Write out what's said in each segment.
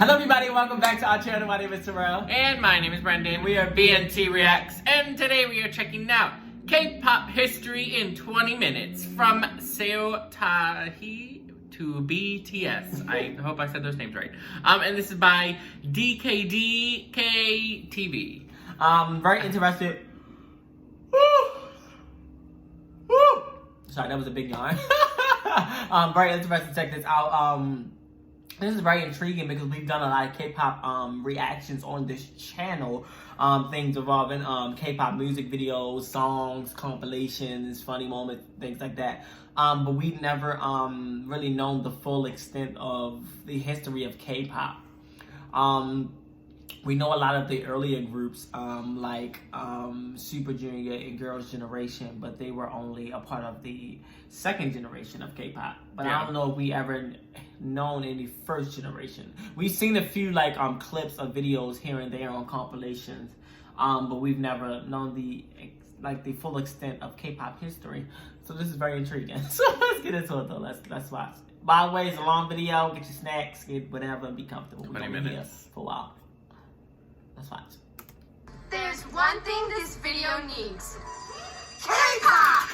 Hello everybody, welcome back to our channel. My name is Terrell. And my name is Brendan. We are BNT Reacts, and today we are checking out K-pop history in 20 minutes from SeoTaiji to BTS. I hope I said those names right. And this is by DKDK-TV. Very interested. Sorry, that was a big yawn. Very interested to check this out. This is very intriguing because we've done a lot of K-pop reactions on this channel. Things involving K-pop music videos, songs, compilations, funny moments, things like that. But we've never really known the full extent of the history of K-pop. We know a lot of the earlier groups like Super Junior and Girls' Generation, but they were only a part of the second generation of K-pop. But I don't know if we ever known any first generation. We've seen a few like clips of videos here and there on compilations, but we've never known the full extent of K-pop history. So this is very intriguing. So let's get into it though. Let's watch. By the way, it's a long video. Get your snacks, get whatever, and be comfortable. We're gonna be here for a while. Let's watch. There's one thing this video needs. K-pop!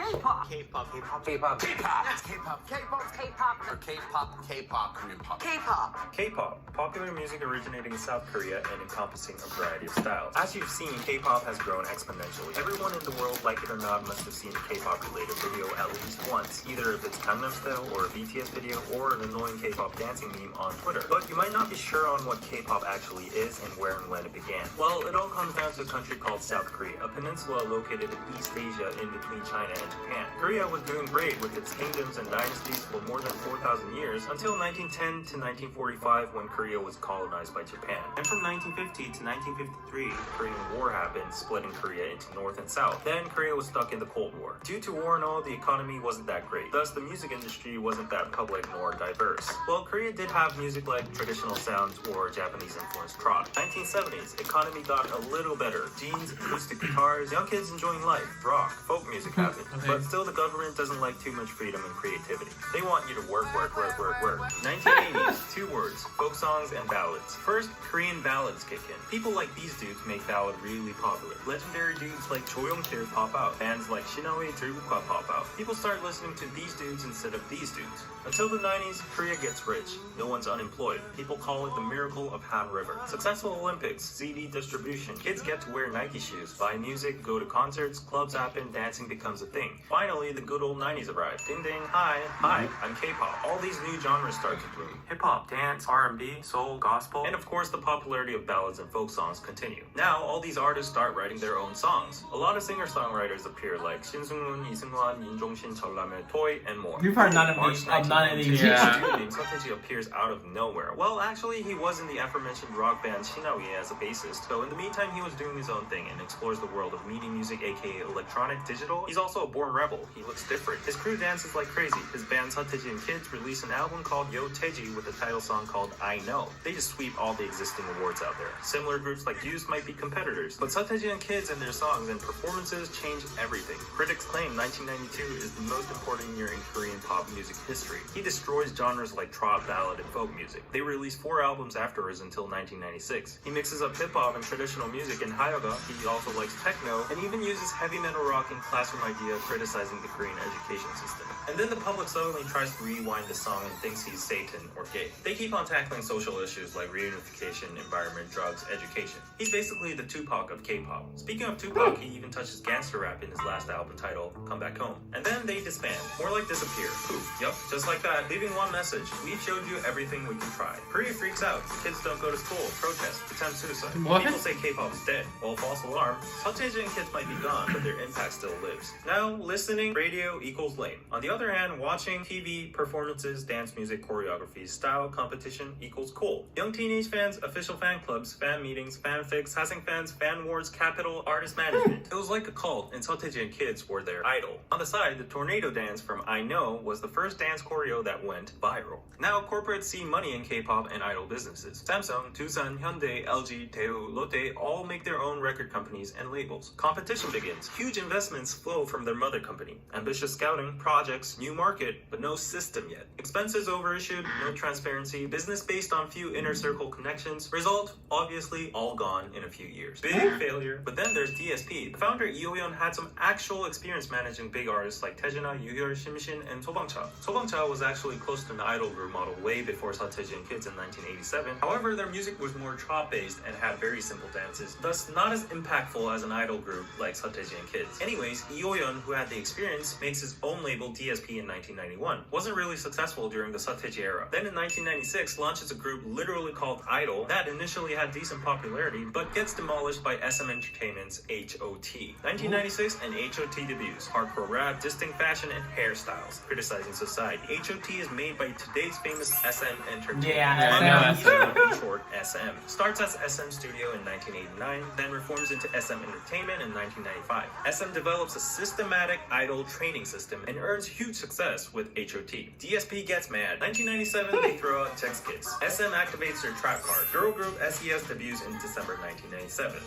K-pop. K-pop. K-pop. K-pop. K-pop. That's K-pop. K-pop. K-pop. Or K-pop. K-pop. Korean pop. K-pop. K-pop, popular music originating in South Korea and encompassing a variety of styles. As you've seen, K-pop has grown exponentially. Everyone in the world, like it or not, must have seen a K-pop related video at least once, either if it's Gangnam Style or a BTS video or an annoying K-pop dancing meme on Twitter. But you might not be sure on what K-pop actually is and where and when it began. Well, it all comes down to a country called South Korea, a peninsula located in East Asia in between China and Japan. Korea was doing great with its kingdoms and dynasties for more than 4,000 years until 1910 to 1945 when Korea was colonized by Japan. And from 1950 to 1953, the Korean War happened, splitting Korea into North and South. Then Korea was stuck in the Cold War. Due to war and all, the economy wasn't that great. Thus, the music industry wasn't that public nor diverse. Well, Korea did have music like traditional sounds or Japanese-influenced rock. 1970s, economy got a little better. Jeans, acoustic guitars, young kids enjoying life, rock, folk music happened. But still, the government doesn't like too much freedom and creativity. They want you to work. 1980s, two words, folk songs and ballads. First, Korean ballads kick in. People like these dudes make ballad really popular. Legendary dudes like Cho Young-kil pop out. Bands like Shinaway Drugukwa pop out. People start listening to these dudes instead of these dudes. Until the 90s, Korea gets rich. No one's unemployed. People call it the miracle of Han River. Successful Olympics, CD distribution. Kids get to wear Nike shoes, buy music, go to concerts, clubs happen, dancing becomes a thing. Finally, the good old 90s arrive. Ding ding, hi, I'm K-pop. All these new genres start to bloom. Hip-hop, dance, R&B, soul, gospel, and of course the popularity of ballads and folk songs continue. Now, all these artists start writing their own songs. A lot of singer-songwriters appear like Shin Seung-moon, Lee Seung-wan, Yin Jong-shin, Cheolame, Toy, and more. We've heard none of these. Yeah. A dude named SeoTaiji appears out of nowhere. Well, actually, he was in the aforementioned rock band Shinaway as a bassist, so in the meantime, he was doing his own thing and explores the world of media music, aka electronic digital. He's also a born rebel. He looks different. His crew dances like crazy. His band SeoTaiji and Kids released an album called SeoTaiji with a title song called I Know. They just sweep all the existing awards out there. Similar groups like Used might be competitors, but SeoTaiji and Kids and their songs and performances change everything. Critics claim 1992 is the most important year in Korean pop music history. He destroys genres like trot, ballad, and folk music. They released 4 albums afterwards until 1996. He mixes up hip-hop and traditional music in Hayoga. He also likes techno and even uses heavy metal rock and classroom idea criticizing the Korean education system. And then the public suddenly tries to rewind the song and thinks he's Satan or gay. They keep on tackling social issues like reunification, environment, drugs, education. He's basically the Tupac of K-pop. Speaking of Tupac, he even touches gangster rap in his last album title, Come Back Home. And then they disband. More like disappear. Poof. Yup, just like that, leaving one message. We've showed you everything we can try. Korea freaks out. Kids don't go to school, protest, attempt suicide. What? People say K-pop is dead. Well, false alarm. SeoTaiji and Kids might be gone, but their impact still lives. Now, listening radio equals lame. On the other hand, watching TV, performances, dance music, choreography, style, competition equals cool. Young teenage fans, official fan clubs, fan meetings, fanfics, Hasing fans, fan wars, capital, artist management. It was like a cult, and SeoTaiji and Kids were their idol. On the side, the tornado dance from I Know was the first dance choreo that went viral. Now, corporates see money in K-pop and idol businesses. Samsung, Doosan, Hyundai, LG, Daewoo, Lotte all make their own record companies and labels. Competition begins. Huge investments flow from their mother company. Ambitious scouting, projects, works, new market, but no system yet. Expenses overissued, no transparency, business based on few inner circle connections. Result, obviously, all gone in a few years. Big failure. But then there's DSP. The founder Lee Yeon had some actual experience managing big artists like Taejina, Yuhyul, Shimshin, and Sobangcha. Sobangcha was actually close to an idol group model way before SeoTaiji and Kids in 1987. However, their music was more chop-based and had very simple dances, thus not as impactful as an idol group like SeoTaiji and Kids. Anyways, Lee Yeon, who had the experience, makes his own label DSP in 1991. Wasn't really successful during the SeoTaiji era. Then in 1996, launches a group literally called Idol that initially had decent popularity, but gets demolished by SM Entertainment's HOT. 1996 and HOT debuts. Hardcore rap, distinct fashion, and hairstyles. Criticizing society. HOT is made by today's famous SM Entertainment. Yeah, in short, SM. Starts as SM Studio in 1989, then reforms into SM Entertainment in 1995. SM develops a systematic idol training system and earns huge success with HOT. DSP gets mad. 1997, they throw out Text Kids. SM activates their trap card. Girl group SES debuts in December 1997.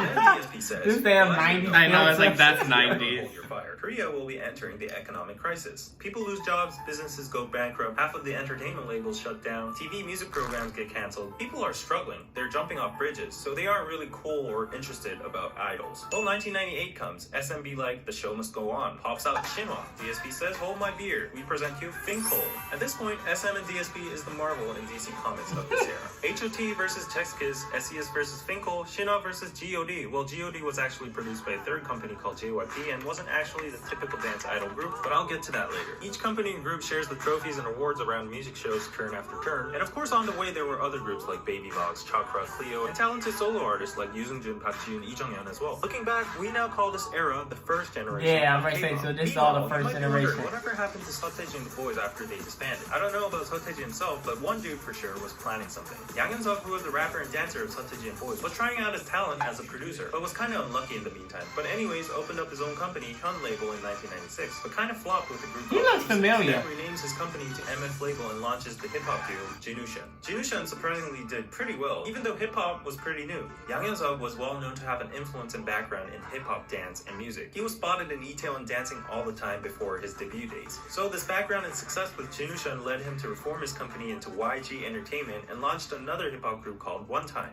Then DSP says, This damn 90s. I know, it's like that's 90s. Hold your fire. Korea will be entering the economic crisis. People lose jobs, businesses go bankrupt, half of the entertainment labels shut down, TV music programs get canceled. People are struggling. They're jumping off bridges, so they aren't really cool or interested about idols. Well, 1998 comes. SM be like, the show must go on. Pops out Shinhwa. DSP says, hold my beer. We present you Finkel. At this point, SM and DSP is the Marvel and DC comics of this era. HOT versus Text Kids, SES versus Finkel, Shinhwa versus GOD. Well, GOD was actually produced by a third company called JYP and wasn't actually the typical dance idol group, but I'll get to that later. Each company and group shares the trophies and awards around music shows turn after turn, and of course on the way there were other groups like Baby Vox, Chakra, Cleo, and talented solo artists like Yoo Seung-jun, Park Ji-yoon, Lee Jung-yeon as well. Looking back, we now call this era the first generation. Yeah, of I'm right saying, K-pop. so this is all the Meanwhile, first you might be generation. wondering, whatever happened to SeoTaiji and the boys after they disbanded? I don't know about SeoTaiji himself, but one dude for sure was planning something. Yang Hyun-suk, who was the rapper and dancer of SeoTaiji and boys, was trying out his talent as a producer, but was kind of unlucky in the meantime. But anyways, opened up his own company, Hyun Label, in 1996, but kind of flopped with the group. He looks familiar. Then renames his company to MF Label and launches the hip-hop duo Jinushan. Jinushan surprisingly did pretty well, even though hip-hop was pretty new. Yang Hyun-suk was well known to have an influence and background in hip-hop dance and music. He was spotted in E-Tail and dancing all the time before his debut days. So this background and success with Jinushan led him to reform his company into YG Entertainment and launched another hip-hop group called One Time.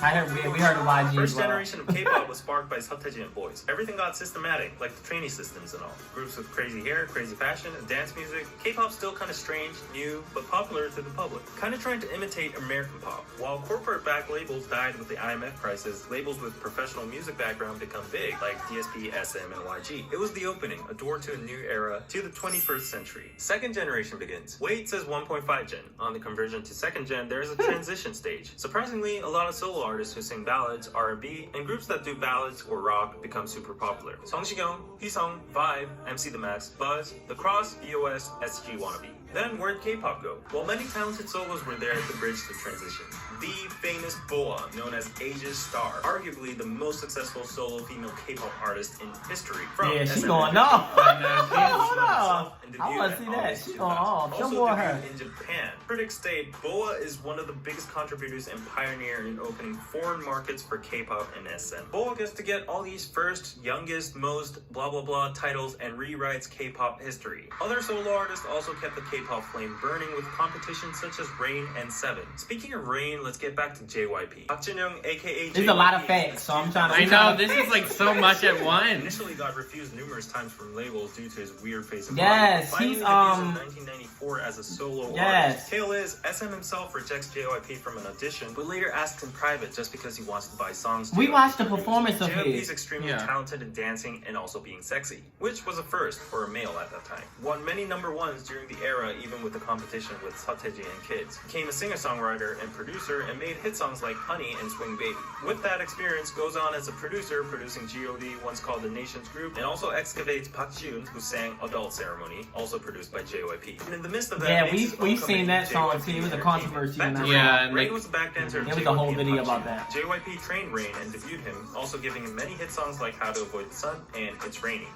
We heard of YG. First generation of K-pop was sparked by SeoTaiji and boys. Everything got systematic, like the trainee systems and all. Groups with crazy hair, crazy fashion, and dance music. K-pop's still kind of strange, new, but popular to the public. Kind of trying to imitate American pop. While corporate-backed labels died with the IMF crisis, labels with professional music background become big, like DSP, SM, and YG. It was the opening, a door to a new era, to the 21st century. Second generation begins. Wade says 1.5 gen. On the conversion to second gen, there is a transition stage. Surprisingly, a lot of solo artists who sing ballads, R&B, and groups that do ballads or rock become super popular. Song Shikyung, Hisung, Vibe, MC The Max, Buzz, The Cross, BOS, SG Wannabe. Then where'd K-pop go? Well, many talented solos were there at the bridge to transition. The famous Boa, known as Asia's Star, arguably the most successful solo female K-pop artist in history. Yeah, she's SM going off. Hold on. I want to see that. She's going off. Show more her. In Japan, critics state Boa is one of the biggest contributors and pioneer in opening foreign markets for K-pop and SM. Boa gets to get all these first, youngest, most, blah blah blah titles and rewrites K-pop history. Other solo artists also kept the K-pop flame burning with competitions such as Rain and Seven. Speaking of Rain, let's get back to JYP. Park Jin-young, aka JYP, There's a lot of facts, so I'm trying to. I know, this is like so much at once. Initially got refused numerous times from labels due to his weird face of Yes, finally he's debuts in 1994 as a solo artist. Tale is, SM himself rejects JYP from an audition, but later asks in private just because he wants to buy songs to We him. watched the performance of JYP his. is extremely talented in dancing and also being sexy, which was a first for a male at that time. Won many number ones during the era, even with the competition with SeoTaiji and Kids. Became a singer-songwriter and producer and made hit songs like Honey and Swing Baby. With that experience, goes on as a producer, producing GOD, once called the Nations Group, and also excavates Park Ji-yoon, who sang Adult Ceremony, also produced by JYP. And in the midst of that, Yeah, we've seen that song too. It was a controversy in that song. Rain was a backdancer. There was a whole video about that. JYP trained Rain and debuted him, also giving him many hit songs like How to Avoid the Sun and It's Raining.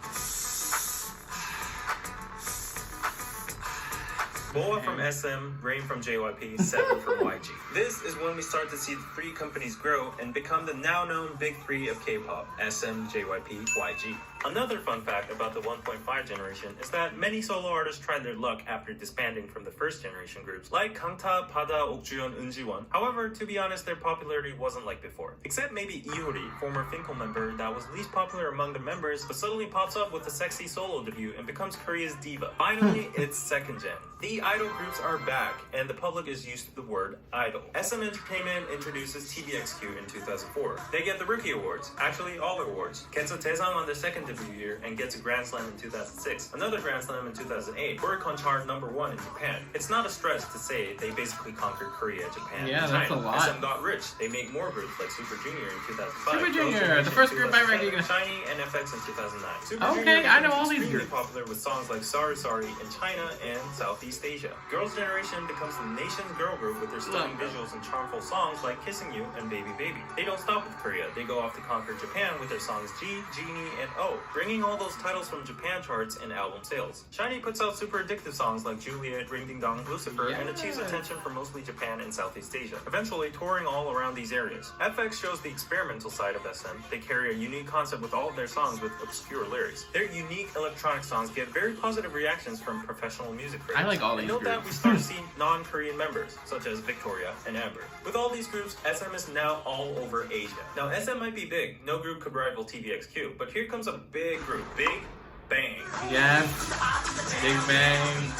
Boa from SM, Rain from JYP, Seven from YG. This is when we start to see the three companies grow and become the now known big three of K-pop, SM, JYP, YG. Another fun fact about the 1.5 generation is that many solo artists tried their luck after disbanding from the first generation groups, like Kangta, Pada, Okjuyeon, Eunjiwon. However, to be honest, their popularity wasn't like before. Except maybe Iori, former Finkel member that was least popular among the members, but suddenly pops up with a sexy solo debut and becomes Korea's diva. Finally, it's second gen. The idol groups are back, and the public is used to the word idol. SM Entertainment introduces TVXQ in 2004. They get the Rookie Awards, actually all the awards. Kenzo Taesang on their second debut year and gets a Grand Slam in 2006, another Grand Slam in 2008, Oricon chart #1 in Japan. It's not a stretch to say they basically conquered Korea, Japan, Yeah, and that's China. a lot. SM got rich. They make more groups like Super Junior in 2005. Super Junior, Girls' the first Generation group I 2007, recognize. Shiny and FX in 2009. Super Okay, Junior I know all these extremely groups. popular with songs like Sorry Sorry in China and Southeast Asia. Girls' Generation becomes the nation's girl group with their stunning visuals and charmful songs like Kissing You and Baby Baby. They don't stop with Korea. They go off to conquer Japan with their songs G, Genie, and O, bringing all those titles from Japan charts and album sales. Shiny puts out super addictive songs like Juliet, Ring Ding Dong, Lucifer, and achieves attention from mostly Japan and Southeast Asia, eventually touring all around these areas. FX shows the experimental side of SM. They carry a unique concept with all of their songs with obscure lyrics. Their unique electronic songs get very positive reactions from professional music critics. I like all these Note that we groups. start to see non-Korean members, such as Victoria and Amber. With all these groups, SM is now all over Asia. Now, SM might be big. No group could rival TVXQ, but here comes a big group. Big Bang. Yes. Big Bang.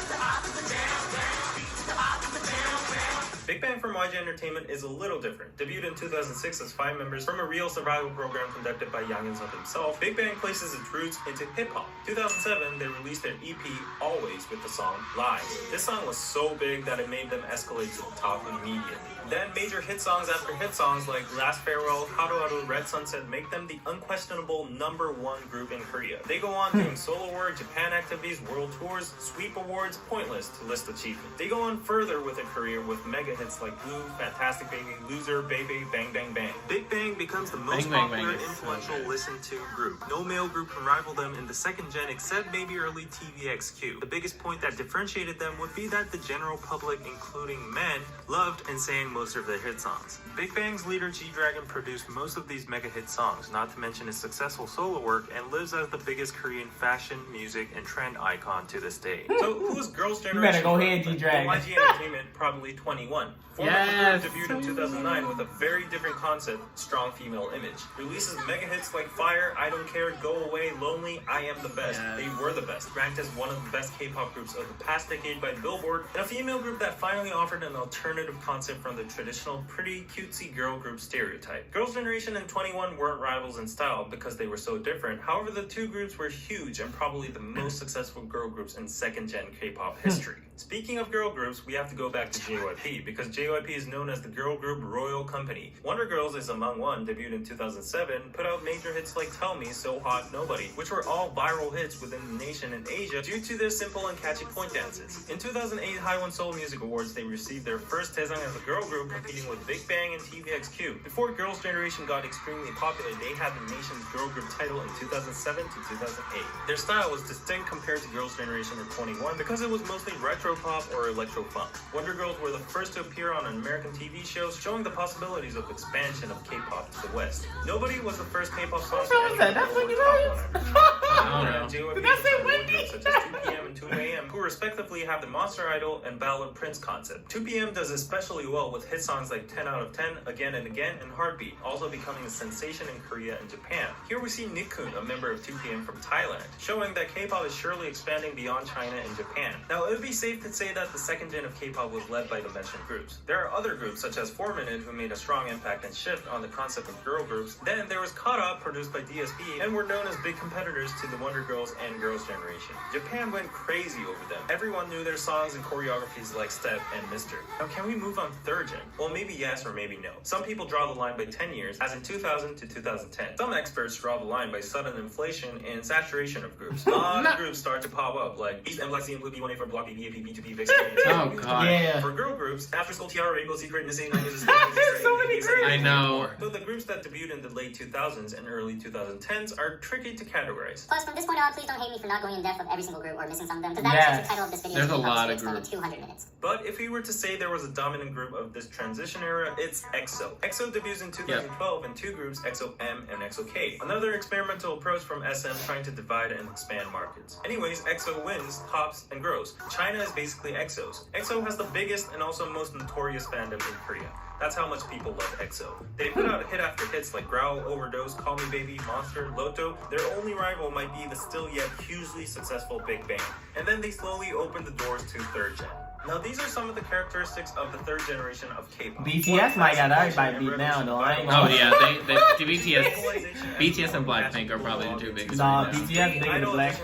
Big Bang from YG Entertainment is a little different. Debuted in 2006 as 5 members from a real survival program conducted by Yang In-sung himself, Big Bang places its roots into hip-hop. 2007, they released their EP, Always, with the song Lies. This song was so big that it made them escalate to the top immediately. Then major hit songs after hit songs like Last Farewell, Haru Haru, Red Sunset make them the unquestionable #1 group in Korea. They go on doing solo work, Japan activities, world tours, sweep awards, pointless to list achievements. They go on further with a career with mega hits like Blue, Fantastic Baby, Loser, Baby, Bang Bang Bang. Big Bang becomes the most Bang Bang popular, Bang is so influential, good. listened to group. No male group can rival them in the second gen except maybe early TVXQ. The biggest point that differentiated them would be that the general public, including men, loved and sang most of their hit songs. Big Bang's leader G-Dragon produced most of these mega hit songs, not to mention his successful solo work, and lives as the biggest Korean fashion, music, and trend icon to this day. So who is Girls' Generation? better go from? ahead, G-Dragon. Well, YG Entertainment, probably 21. Former Yes. group debuted in 2009 with a very different concept, strong female image. Releases mega hits like Fire, I Don't Care, Go Away, Lonely, I Am the Best. Yes. They were the best. Ranked as one of the best K-pop groups of the past decade by Billboard, and a female group that finally offered an alternative concept from the traditional pretty cutesy girl group stereotype. Girls' Generation and 21 weren't rivals in style because they were so different. However, the two groups were huge and probably the most successful girl groups in second-gen K-pop history. Speaking of girl groups, we have to go back to JYP because JYP is known as the girl group Royal Company. Wonder Girls is among one, debuted in 2007, put out major hits like Tell Me, So Hot, Nobody, which were all viral hits within the nation and Asia due to their simple and catchy point dances. In 2008 Haiwon Seoul Music Awards, they received their first Taesang as a girl group, competing with Big Bang and TVXQ. Before Girls' Generation got extremely popular, they had the nation's girl group title in 2007 to 2008. Their style was distinct compared to Girls' Generation or 21 because it was mostly retro pop or electro funk. Wonder Girls were the first to appear on American TV shows, showing the possibilities of expansion of K-pop to the West. Nobody was the first K-pop song to What was that? enter That's the what you Billboard like? Top 100. I don't know. JYP Did I say had Wendy? groups such as 2PM and 2AM, who respectively have the Monster Idol and Ballad Prince concept. 2PM does especially well with hit songs like 10 out of 10, Again and Again, and Heartbeat, also becoming a sensation in Korea and Japan. Here we see Nickun, a member of 2PM from Thailand, showing that K-pop is surely expanding beyond China and Japan. Now, it would be safe to say that the second gen of K-pop was led by the mentioned groups. There are other groups such as 4 Minute who made a strong impact and shift on the concept of girl groups. Then there was Kara, produced by DSB, and were known as big competitors to the Wonder Girls and Girls' Generation. Japan went crazy over them. Everyone knew their songs and choreographies like Step and Mr. Now, can we move on third gen? Well, maybe yes or maybe no. Some people draw the line by 10 years, as in 2000 to 2010. Some experts draw the line by sudden inflation and saturation of groups. A lot of groups start to pop up, like East and Black C include B1A for Block B, B2B, B2B, Vix. Oh, God. Yeah. For girl groups, After School Tiara, Rainbow Secret, Nisei, There's so many groups. I know. So the groups that debuted in the late 2000s and early 2010s are tricky to categorize. Plus, from this point on, please don't hate me for not going in depth of every single group or missing some of them, because that Yeah. takes title of this video There's is a K-pop lot of Studio groups. 200 minutes. But if we were to say there was a dominant group of this transition era, it's EXO. EXO debuts in 2012 in two groups, EXO-M and EXO-K. Another experimental approach from SM trying to divide and expand markets. Anyways, EXO wins, pops, and grows. China is basically EXO's. EXO has the biggest and also most notorious fandom in Korea. That's how much people love EXO. They put out hit after hits like Growl, Overdose, Call Me Baby, Monster, Lotto. Their only rival might be the still yet hugely successful Big Bang. And then they slowly opened the doors to third gen. Now these are some of the characteristics of the third generation of K-pop. BTS might got everybody beat now though. I ain't Oh gonna- yeah, the BTS and Blackpink are probably the two biggest. Nah, right now. BTS bigger than Black.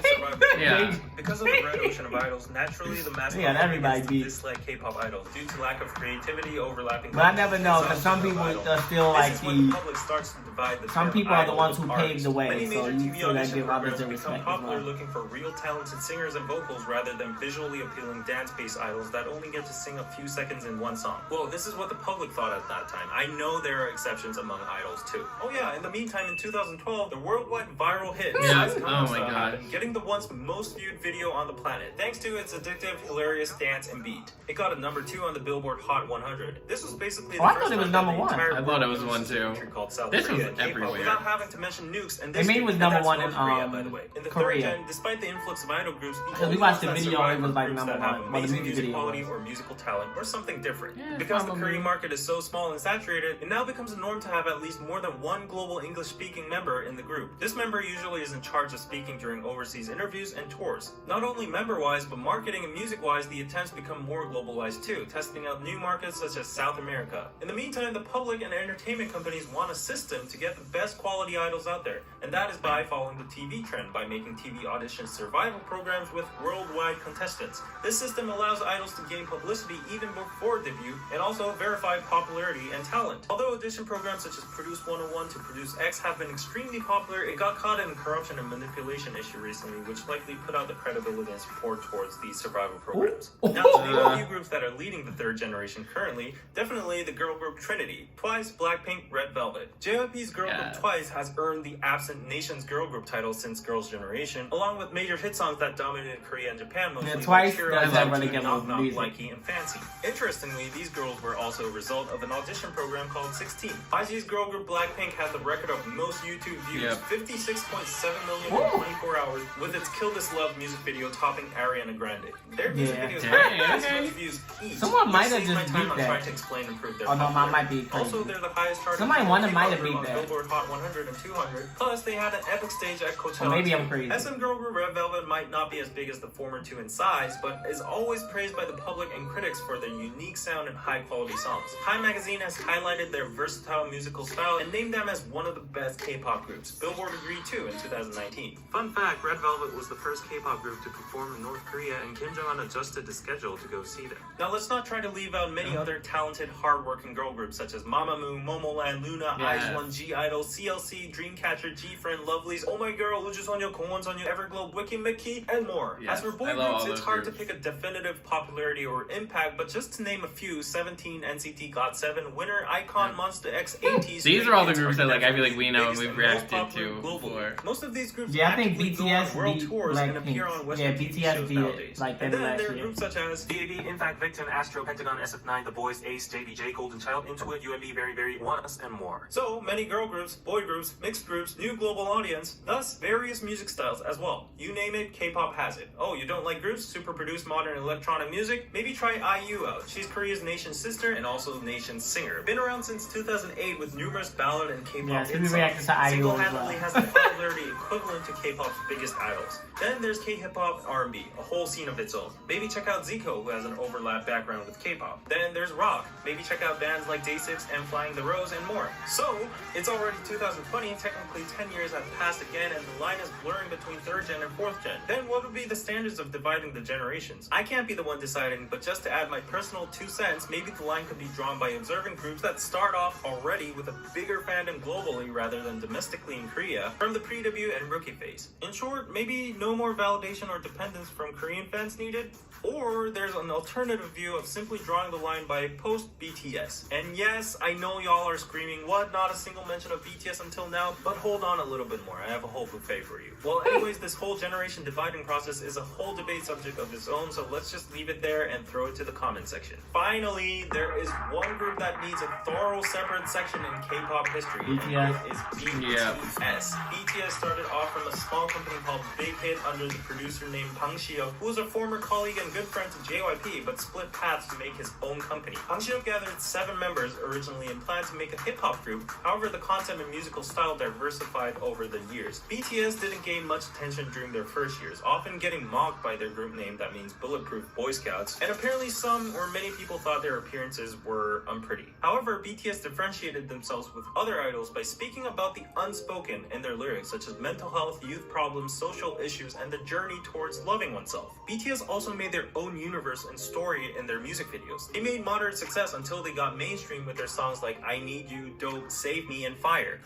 Yeah. Because of the red ocean of idols, naturally the mass Yeah, everybody public beat. dislike K-pop idols due to lack of creativity, overlapping. But I never know, because some concepts people of are still This like is when the the. public starts to divide the Some term people are the idol ones with who paved artist. the way, Many so major you TV feel that audition give others programs the become respect as popular well. looking for real talented singers and vocals rather than visually appealing dance-based idols that only get to sing a few seconds in one song. Well, this is what the public thought at that time. I know there are exceptions among idols too. Oh yeah, in the meantime, in 2012, the worldwide viral hit Yeah, Size oh Gangnam my Style God. happened, getting the once most viewed video on the planet, thanks to its addictive, hilarious dance and beat. It got a number 2 on the Billboard Hot 100. This was basically the Oh, I first thought it was time that number the one. entire I thought world it was used one, a too. country called South This was Korea and K-pop everywhere. without having to mention nukes. And They this made year, was and number that's one North in, Korea, by the way. In the Korea. third gen, despite the influx of idol groups, the Because we only watched the ones that video, survive it was are like groups number that have one. Well, the amazing music music video quality was. or musical talent or something different. Yeah, Because the probably. Korean market is so small and saturated, it now becomes a norm to have at least more than one global English-speaking member in the group. This member usually is in charge of speaking during overseas interviews and tours. Not only member-wise, but marketing and music-wise, the attempts become more globalized too, testing out new markets such as South America. In the meantime, the public and entertainment companies want a system to get the best quality idols out there, and that is by following the TV trend by making TV audition survival programs with worldwide contestants. This system allows idols to gain publicity even before debut and also verify popularity and talent. Although audition programs such as Produce 101 to Produce X have been extremely popular, it got caught in a corruption and manipulation issue recently, which likely put out the credibility and support towards these survival programs. Now, to name a few groups that are leading the third generation currently, definitely the girl group Trinity, Twice, Blackpink, Red Velvet. JYP's girl group Twice has earned the absent nation's girl group title since Girls' Generation, along with major hit songs that dominated Korea and Japan mostly. Yeah, Twice like Hero, does that Love really to get Knock more Knock, music. Likey, and Fancy. Interestingly, these girls were also a result of an audition program called 16. IG's girl group Blackpink has the record of most YouTube views, 56.7 million in 24 hours, with its Kill This Love music video topping Ariana Grande. Their music Yeah. videos Dang, have okay. much views each. Someone might have Saves just my time beat on that. trying to explain and prove their Oh, no, mine might popularity. be crazy. Also, they're the highest charting Somebody one of them might have group beat on that. Billboard Hot 100 and 200. Plus, they had an epic stage at Coachella. Or maybe I'm too. crazy. SM girl group Red Velvet might not be as big as the former two in size, but is always praised by the public and critics for their unique sound and high-quality songs. Time magazine has highlighted their versatile musical style and named them as one of the best K-pop groups. Billboard agreed too in 2019. Fun fact, Red Velvet was the first K-pop group to perform in North Korea, and Kim Jong-un adjusted the schedule to go see them. Now let's not try to leave out many other talented, hard-working girl groups such as Mamamoo, Momoland, Luna, IZ*ONE, G-Idol, CLC, Dreamcatcher, G-Friend, Lovelyz, Oh My Girl, Ujusonya, Kwonsonya, Everglow, Wiki Mickey, and more. Yes, As for boy I love groups, all it's those hard groups. to pick a definitive popularity or impact, but just to name a few, 17, NCT, GOT7, Winner, Icon, Monsta X, ATEEZ. These are all the groups that are I feel like we know and biggest we've most reacted popular to globally. before. Most of these groups Yeah, I think actively go BTS on world beat tours and appear Blackpink. on Western Yeah, TV BTS shows beat it nowadays. like And that then last there are year. groups such as DAB, Impact, Victon, Astro, Pentagon, SF9, The Boys, Ace, JDJ, Golden Child, Intuit, UMB, Very Very, Us, and more. So many girl groups, boy groups, mixed groups, new global audience, thus various music styles as well. You name it, K-pop has it. Oh, you don't like groups, super produced modern electronic music? Maybe try IU out. She's Korea's nation's sister and also the nation's singer. Been around since 2008 with numerous ballad and K-pop Yeah, so we hit reacted songs. to IU as well. Single-handedly has the popularity equivalent to K-pop's biggest idols. Then there's K-hip hop R&B, a whole scene of its own. Maybe check out Zico, who has an overlap background with K-pop. Then there's rock. Maybe check out bands like Day6 and Flying the Rose and more. So, it's already 2020, technically 10 years have passed again, and the line is blurring between 3rd gen and 4th gen. Then what would be the standards of dividing the generations? I can't be the one deciding deciding, but just to add my personal 2 cents, maybe the line could be drawn by observing groups that start off already with a bigger fandom globally rather than domestically in Korea from the pre-debut and rookie phase. In short, maybe no more validation or dependence from Korean fans needed, or there's an alternative view of simply drawing the line by post-BTS. And yes, I know y'all are screaming, what, not a single mention of BTS until now? But hold on a little bit more, I have a whole buffet for you. Well, anyways, this whole generation dividing process is a whole debate subject of its own, so let's just leave it there and throw it to the comment section. Finally, there is one group that needs a thorough separate section in K-pop history, and it is BTS. BTS started off from a small company called Big Hit under the producer named Bang Seo, who was a former colleague and good friend to JYP, but split paths to make his own company. Bang Seo gathered 7 members originally and planned to make a hip-hop group, however the content and musical style diversified over the years. BTS didn't gain much attention during their first years, often getting mocked by their group name that means Bulletproof Boy Scouts, and apparently some or many people thought their appearances were unpretty. However, BTS differentiated themselves with other idols by speaking about the unspoken in their lyrics, such as mental health, youth problems, social issues, and the journey towards loving oneself. BTS also made their own universe and story in their music videos. They made moderate success until they got mainstream with their songs like I Need You, Dope, Save Me, and Fire.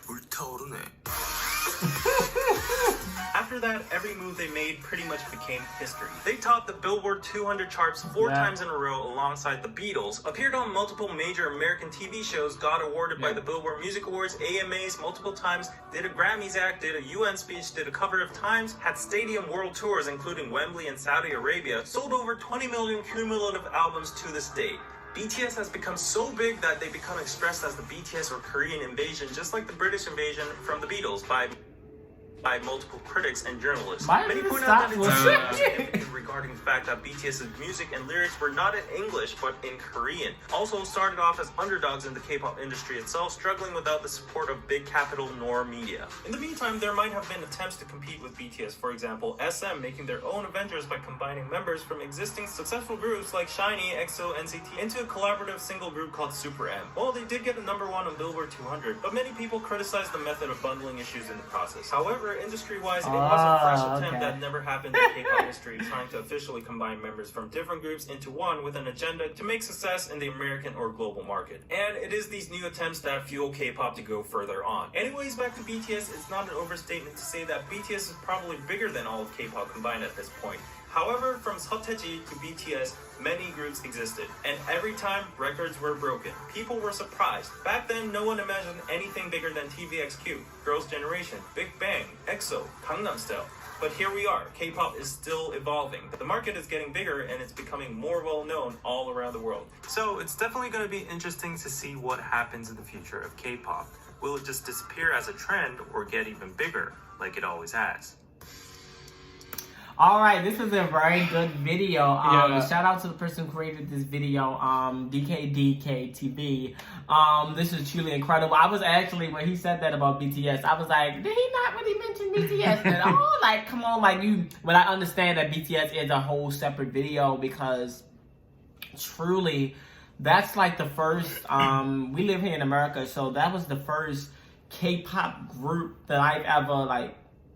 After that, every move they made pretty much became history. They topped the Billboard 200 charts 4 times in a row alongside the Beatles, appeared on multiple major American TV shows, got awarded by the Billboard Music Awards, AMAs multiple times, did a Grammys act, did a UN speech, did a cover of Times, had stadium world tours including Wembley and Saudi Arabia, sold over 20 million cumulative albums to this date. BTS has become so big that they become expressed as the BTS or Korean invasion, just like the British invasion from the Beatles by multiple critics and journalists. Many point out that it's significant regarding the fact that BTS's music and lyrics were not in English but in Korean. Also started off as underdogs in the K-pop industry itself, struggling without the support of big capital nor media. In the meantime, there might have been attempts to compete with BTS, for example, SM making their own Avengers by combining members from existing successful groups like SHINee, EXO, NCT into a collaborative single group called Super M. Well, they did get a #1 on Billboard 200, but many people criticized the method of bundling issues in the process. However, industry-wise, it was a fresh attempt that never happened in K-pop history, trying to officially combine members from different groups into one with an agenda to make success in the American or global market. And it is these new attempts that fuel K-pop to go further on. Anyways, back to BTS, it's not an overstatement to say that BTS is probably bigger than all of K-pop combined at this point. However, from SeoTaiji to BTS, many groups existed, and every time records were broken. People were surprised. Back then, no one imagined anything bigger than TVXQ, Girls' Generation, Big Bang, EXO, Gangnam Style. But here we are. K-pop is still evolving. The market is getting bigger and it's becoming more well-known all around the world. So it's definitely going to be interesting to see what happens in the future of K-pop. Will it just disappear as a trend or get even bigger like it always has? All right, this is a very good video. Shout out to the person who created this video, DKDKTV. This is truly incredible. I was actually, when he said that about BTS, I was like, did he not really mention BTS at all? Like, come on, like but I understand that BTS is a whole separate video because truly, that's like the first, we live here in America, so that was the first K-pop group that I've ever,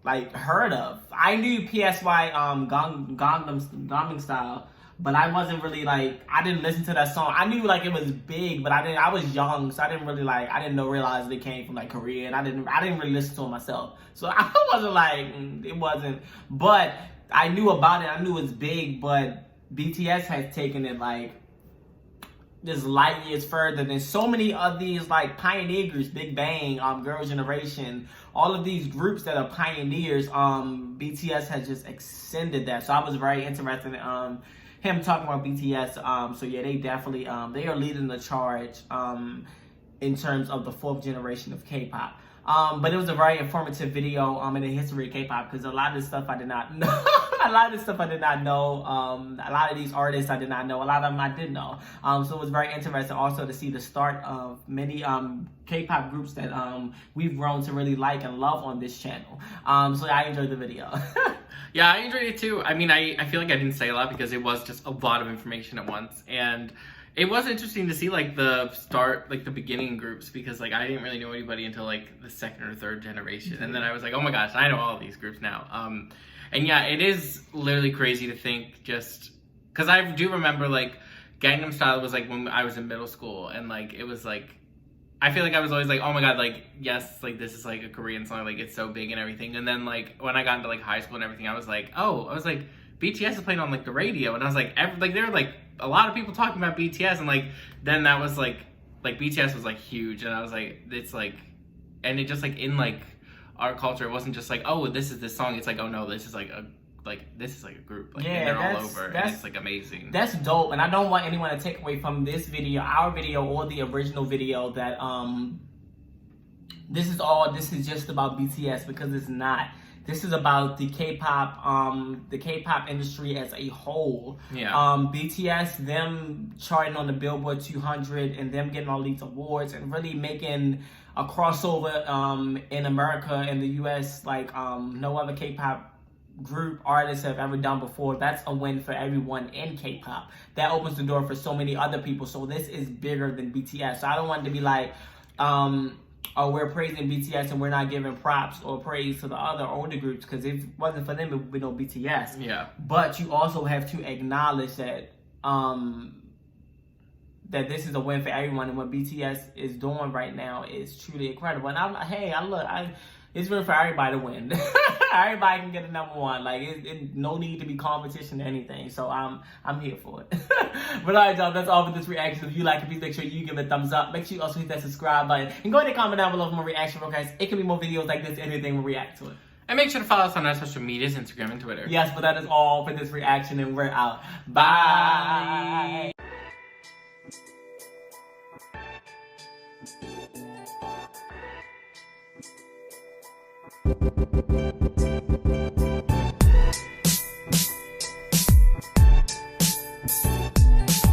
like heard of. I knew PSY Gangnam Style, but I wasn't really I didn't listen to that song. I knew it was big, but I was young, so I didn't really I didn't realize they came from Korea, and I didn't really listen to it myself. So I wasn't it wasn't, but I knew about it. I knew it was big, but BTS has taken it just light years further than so many of these pioneer groups, Big Bang, Girls' Generation, all of these groups that are pioneers. BTS has just extended that. So I was very interested in him talking about BTS. So yeah, they definitely they are leading the charge in terms of the 4th generation of K-pop. But it was a very informative video in the history of K-pop because a lot of this stuff I did not know. A lot of these artists I did not know. A lot of them I did know. So it was very interesting also to see the start of many K-pop groups that we've grown to really like and love on this channel. So I enjoyed the video. Yeah, I enjoyed it too. I mean, I feel like I didn't say a lot because it was just a lot of information at once. And it was interesting to see the start, the beginning groups, because I didn't really know anybody until the 2nd or 3rd generation. And then I was like, oh my gosh, I know all of these groups now. And yeah, it is literally crazy to think just because I do remember like Gangnam Style was like when I was in middle school, and like it was like I feel like I was always like, oh my god, like yes, like this is like a Korean song, like it's so big and everything. And then like when I got into like high school and everything, I was like BTS is playing on like the radio, and I was like there were like a lot of people talking about BTS, and like then that was like BTS was like huge, and I was like it's like, and it just like in like our culture, it wasn't just like, oh, this is this song. It's like, oh no, this is like a group. Like, and they're all over, and it's like amazing. That's dope, and I don't want anyone to take away from this video, our video, or the original video that this is just about BTS, because it's not. This is about the K-pop industry as a whole. Yeah. BTS, them charting on the Billboard 200 and them getting all these awards and really making a crossover in America and the US like no other K-pop group artists have ever done before. That's a win for everyone in K-pop. That opens the door for so many other people. So this is bigger than BTS. So I don't want it to be like, oh, we're praising BTS and we're not giving props or praise to the other older groups, because if it wasn't for them, it would be no BTS. Yeah. But you also have to acknowledge that that this is a win for everyone, and what BTS is doing right now is truly incredible. And it's win for everybody to win. Everybody can get a number one. Like it no need to be competition or anything. So I'm here for it. But alright, y'all, that's all for this reaction. If you like it, please make sure you give it a thumbs up. Make sure you also hit that subscribe button and go ahead and comment down below for more reaction, guys. It can be more videos like this, anything we'll react to it. And make sure to follow us on our social medias, Instagram and Twitter. Yes, but that is all for this reaction, and we're out. Bye. Bye.